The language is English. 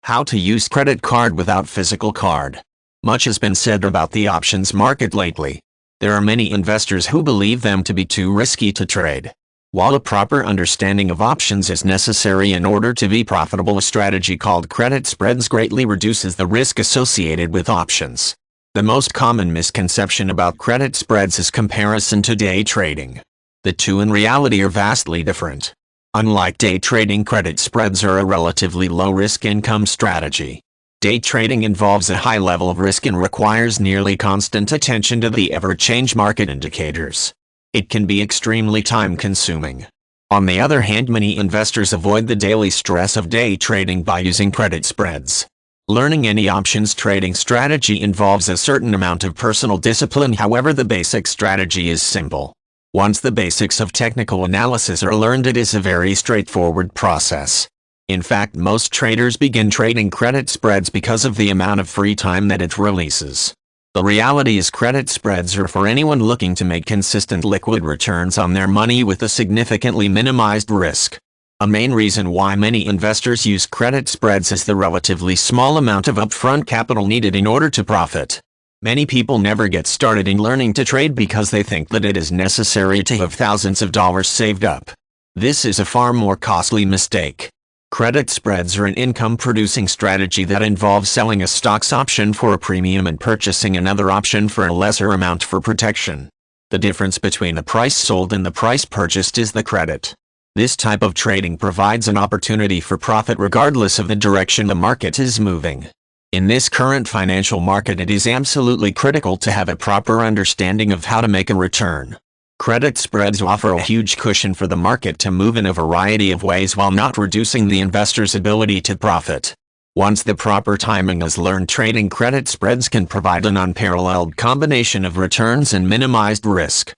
How to use credit card without physical card. Much has been said about the options market lately. There are many investors who believe them to be too risky to trade. While a proper understanding of options is necessary in order to be profitable, a strategy called credit spreads greatly reduces the risk associated with options. The most common misconception about credit spreads is comparison to day trading. The two in reality are vastly different. Unlike day trading, credit spreads are a relatively low-risk income strategy. Day trading involves a high level of risk and requires nearly constant attention to the ever-change market indicators. It can be extremely time-consuming. On the other hand, many investors avoid the daily stress of day trading by using credit spreads. Learning any options trading strategy involves a certain amount of personal discipline. However, the basic strategy is simple. Once the basics of technical analysis are learned, it is a very straightforward process. In fact, most traders begin trading credit spreads because of the amount of free time that it releases. The reality is, credit spreads are for anyone looking to make consistent liquid returns on their money with a significantly minimized risk. A main reason why many investors use credit spreads is the relatively small amount of upfront capital needed in order to profit. Many people never get started in learning to trade because they think that it is necessary to have thousands of dollars saved up. This is a far more costly mistake. Credit spreads are an income-producing strategy that involves selling a stock's option for a premium and purchasing another option for a lesser amount for protection. The difference between the price sold and the price purchased is the credit. This type of trading provides an opportunity for profit regardless of the direction the market is moving. In this current financial market, it is absolutely critical to have a proper understanding of how to make a return. Credit spreads offer a huge cushion for the market to move in a variety of ways while not reducing the investor's ability to profit. Once the proper timing is learned, trading credit spreads can provide an unparalleled combination of returns and minimized risk.